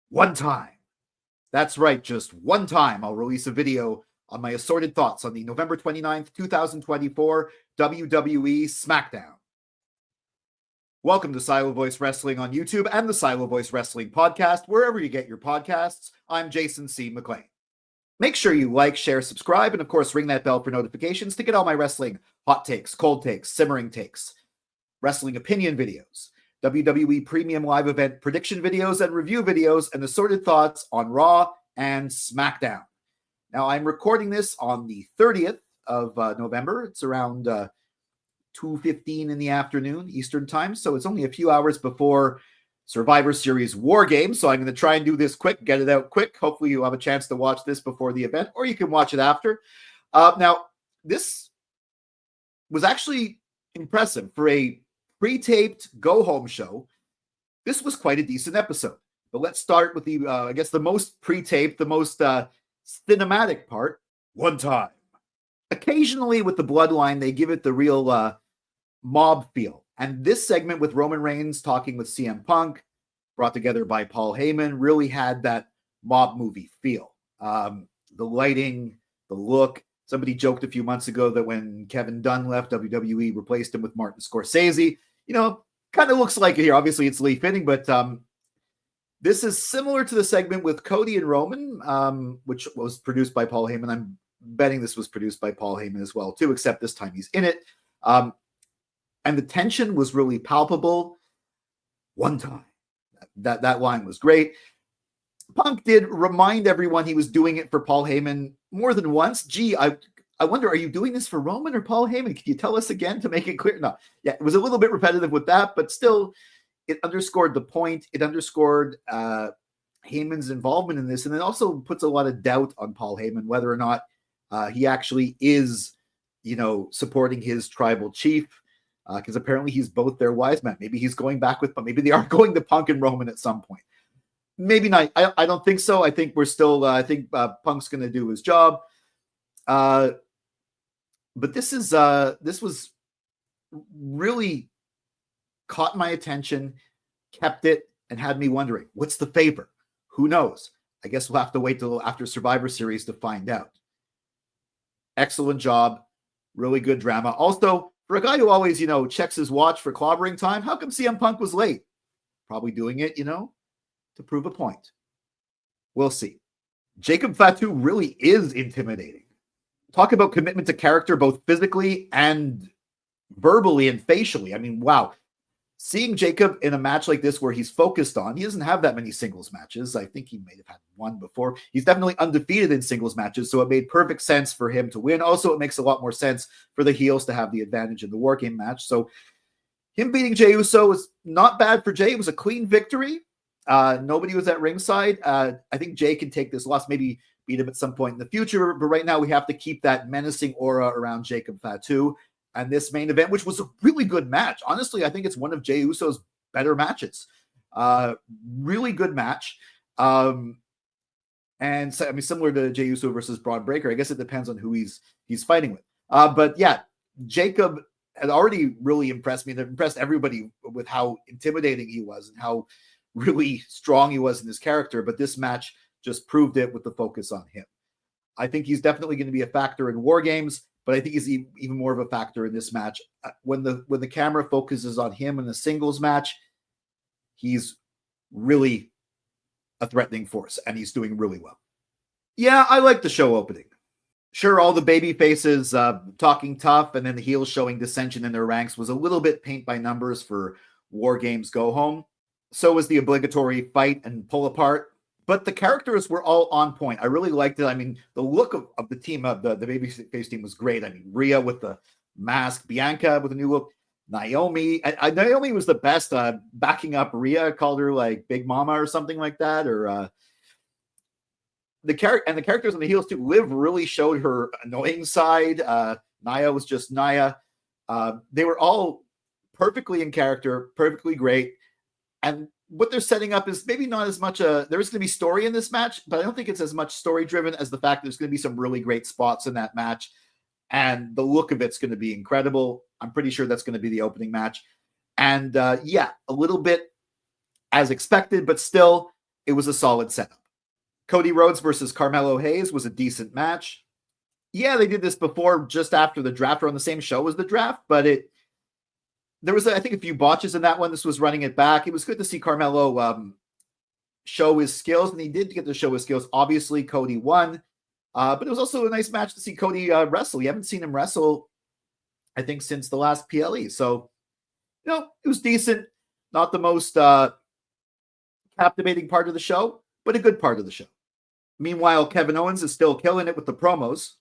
One time. That's right, just one time I'll release a video on my assorted thoughts on the November 29th, 2024 WWE Smackdown. Welcome to Silo Voice Wrestling on YouTube and the Silo Voice Wrestling podcast, wherever you get your podcasts. I'm Jason C. McLean. Make sure you like, share, subscribe, and of course ring that bell for notifications to get all my wrestling hot takes, cold takes, simmering takes, wrestling opinion videos, WWE Premium Live Event prediction videos and review videos, and assorted thoughts on Raw and SmackDown. Now, I'm recording this on the 30th of November. It's around 2:15 in the afternoon Eastern time, so it's only a few hours before Survivor Series War Games, so I'm going to try and do this quick, get it out quick. Hopefully you'll have a chance to watch this before the event, or you can watch it after. Now, this was actually impressive for a pre-taped go-home show. This was quite a decent episode. But let's start with the, I guess, the most pre-taped, the most cinematic part. One time. Occasionally with the Bloodline, they give it the real mob feel. And this segment with Roman Reigns talking with CM Punk, brought together by Paul Heyman, really had that mob movie feel. The lighting, the look. Somebody joked a few months ago that when Kevin Dunn left, WWE replaced him with Martin Scorsese. You know, kind of looks like it here. Obviously, it's Lee fitting, but this is similar to the segment with Cody and Roman, which was produced by Paul Heyman. I'm betting this was produced by Paul Heyman as well, too, except this time he's in it. And the tension was really palpable. One time. That line was great. Punk did remind everyone he was doing it for Paul Heyman more than once. Gee, I wonder, are you doing this for Roman or Paul Heyman? Can you tell us again to make it clear? No. Yeah, it was a little bit repetitive with that, but still, it underscored the point. It underscored Heyman's involvement in this, and it also puts a lot of doubt on Paul Heyman, whether or not he actually is, supporting his tribal chief, because apparently he's both their wise man. Maybe he's going back with, but maybe they are going to Punk and Roman at some point. Maybe not. I don't think so. I think we're still. I think Punk's going to do his job. But this was really caught my attention, kept it, and had me wondering, what's the favor? Who knows? I guess we'll have to wait till after Survivor Series to find out. Excellent job. Really good drama. Also, for a guy who always, checks his watch for clobbering time, how come CM Punk was late? Probably doing it, to prove a point. We'll see. Jacob Fatu really is intimidating. Talk about commitment to character, both physically and verbally and facially. I mean, wow. Seeing Jacob in a match like this where he's focused on, he doesn't have that many singles matches. I think he may have had one before. He's definitely undefeated in singles matches, so it made perfect sense for him to win. Also, it makes a lot more sense for the heels to have the advantage in the War Game match. So him beating Jey Uso was not bad for Jey. It was a clean victory. Nobody was at ringside. I think Jey can take this loss, maybe beat him at some point in the future. But right now we have to keep that menacing aura around Jacob Fatu. And this main event, which was a really good match. Honestly, I think it's one of Jey Uso's better matches. Really good match. And so, similar to Jey Uso versus Braun Breaker. I guess it depends on who he's fighting with. But yeah, Jacob had already really impressed me. That impressed everybody with how intimidating he was and how really strong he was in his character. But this match just proved it with the focus on him. I think he's definitely going to be a factor in War Games, but I think he's even more of a factor in this match. When the camera focuses on him in the singles match, he's really a threatening force, and he's doing really well. Yeah, I like the show opening. Sure, all the baby faces talking tough, and then the heels showing dissension in their ranks was a little bit paint by numbers for War Games Go Home. So was the obligatory fight and pull apart. But the characters were all on point. I really liked it. I mean, the look of the team, of the babyface team was great. I mean, Rhea with the mask, Bianca with a new look, Naomi. Naomi was the best, backing up Rhea, called her like Big Mama or something like that. Or the characters on the heels too. Liv really showed her annoying side. Nia was just Nia. They were all perfectly in character, perfectly great. And what they're setting up is maybe not as much there is going to be story in this match, but I don't think it's as much story driven as the fact that there's going to be some really great spots in that match. And the look of it's going to be incredible. I'm pretty sure that's going to be the opening match. And yeah, a little bit as expected, but still it was a solid setup. Cody Rhodes versus Carmelo Hayes was a decent match. Yeah, they did this before, just after the draft, or on the same show as the draft, but there was, I think, a few botches in that one. This was running it back. It was good to see Carmelo show his skills, and he did get to show his skills. Obviously, Cody won, but it was also a nice match to see Cody wrestle. You haven't seen him wrestle, I think, since the last PLE. So, it was decent. Not the most captivating part of the show, but a good part of the show. Meanwhile, Kevin Owens is still killing it with the promos.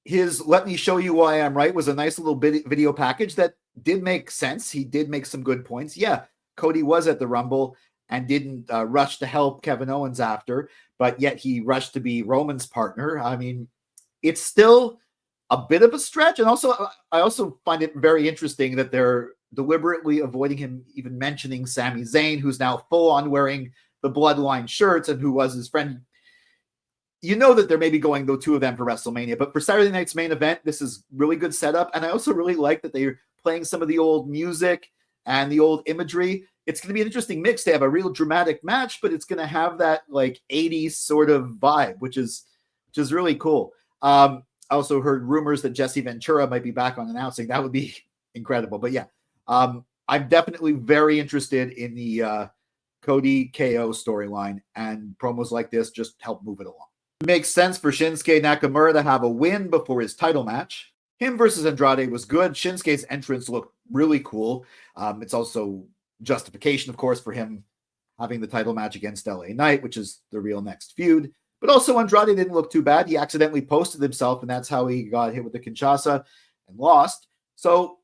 His "Let Me Show You Why I'm Right" was a nice little video package that did make sense. He did make some good points. Yeah, Cody was at the Rumble and didn't rush to help Kevin Owens after, but yet he rushed to be Roman's partner. I mean, it's still a bit of a stretch. And also, I also find it very interesting that they're deliberately avoiding him even mentioning Sami Zayn, who's now full on wearing the Bloodline shirts and who was his friend. You know that they're maybe going the two of them for WrestleMania, but for Saturday night's main event, this is really good setup. And I also really like that they're playing some of the old music and the old imagery. It's going to be an interesting mix. They have a real dramatic match, but it's going to have that like 80s sort of vibe, which is really cool. I also heard rumors that Jesse Ventura might be back on announcing. That would be incredible. But yeah, I'm definitely very interested in the Cody KO storyline, and promos like this just help move it along. It makes sense for Shinsuke Nakamura to have a win before his title match. Him versus Andrade was good. Shinsuke's entrance looked really cool. It's also justification, of course, for him having the title match against LA Knight, which is the real next feud. But also Andrade didn't look too bad. He accidentally posted himself, and that's how he got hit with the Kinshasa and lost. So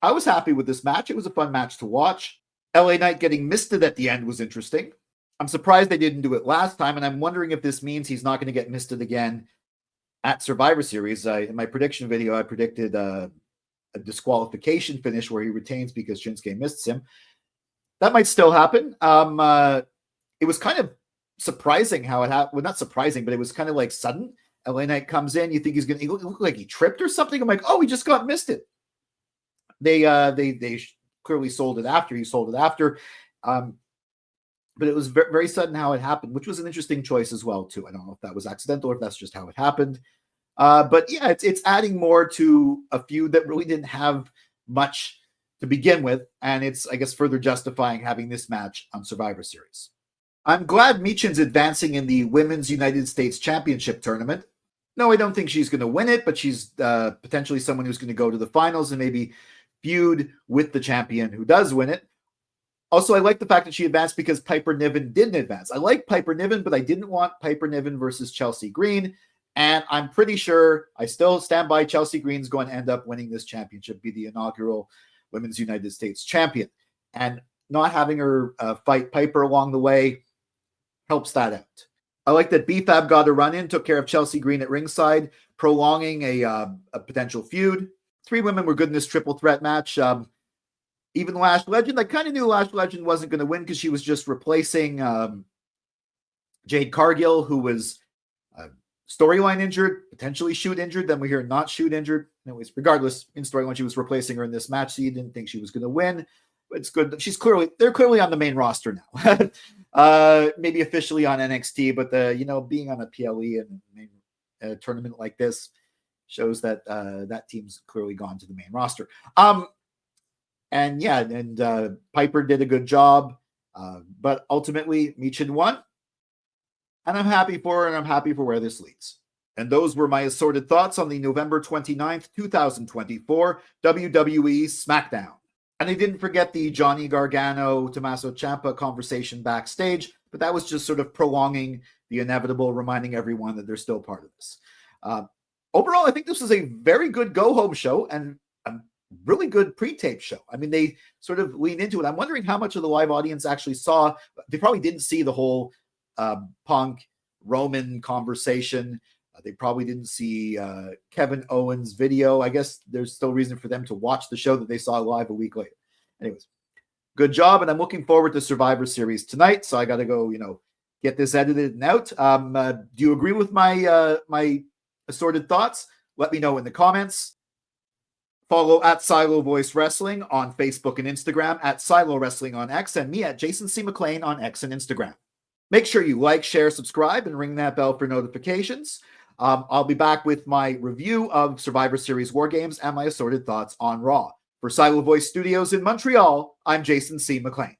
I was happy with this match. It was a fun match to watch. LA Knight getting misted at the end was interesting. I'm surprised they didn't do it last time, and I'm wondering if this means he's not going to get misted again at Survivor Series. In my prediction video, I predicted a disqualification finish where he retains because Shinsuke missed him. That might still happen. It was kind of surprising how it happened. Well, not surprising, but it was kind of like sudden. LA Knight comes in. You think he's going to look like he tripped or something. I'm like, oh, he just got misted. They clearly sold it after. He sold it after. But it was very, very sudden how it happened, which was an interesting choice as well, too. I don't know if that was accidental or if that's just how it happened. But yeah, it's adding more to a feud that really didn't have much to begin with. And it's, I guess, further justifying having this match on Survivor Series. I'm glad Michin's advancing in the Women's United States Championship tournament. No, I don't think she's going to win it, but she's potentially someone who's going to go to the finals and maybe feud with the champion who does win it. Also, I like the fact that she advanced because Piper Niven didn't advance. I like Piper Niven, but I didn't want Piper Niven versus Chelsea Green. And I'm pretty sure I still stand by Chelsea Green's going to end up winning this championship, be the inaugural Women's United States champion. And not having her fight Piper along the way helps that out. I like that BFAB got a run in, took care of Chelsea Green at ringside, prolonging a potential feud. 3 women were good in this triple threat match. Even Lash Legend, I kind of knew Lash Legend wasn't going to win because she was just replacing Jade Cargill, who was storyline injured, potentially shoot injured. Then we hear not shoot injured. Anyways, regardless, in storyline, she was replacing her in this match, so you didn't think she was going to win. But it's good. They're clearly on the main roster now. Maybe officially on NXT, but being on a PLE and a tournament like this shows that that team's clearly gone to the main roster. And Piper did a good job, but ultimately Michin won, and I'm happy for her, and I'm happy for where this leads. And those were my assorted thoughts on the November 29th, 2024 WWE Smackdown. And I didn't forget the Johnny Gargano, Tommaso Ciampa conversation backstage, but that was just sort of prolonging the inevitable, reminding everyone that they're still part of this. Overall, I think this was a very good go-home show, and really good pre-tape show. I mean, they sort of lean into it. I'm wondering how much of the live audience actually saw. They probably didn't see the whole Punk Roman conversation. They probably didn't see Kevin Owens' video. I guess there's still reason for them to watch the show that they saw live a week later. Anyways, good job, and I'm looking forward to Survivor Series tonight. So I got to go, get this edited and out. Do you agree with my my assorted thoughts? Let me know in the comments. Follow at Silo Voice Wrestling on Facebook and Instagram, at Silo Wrestling on X, and me at Jason C. McLean on X and Instagram. Make sure you like, share, subscribe, and ring that bell for notifications. I'll be back with my review of Survivor Series War Games and my assorted thoughts on Raw. For Silo Voice Studios in Montreal, I'm Jason C. McLean.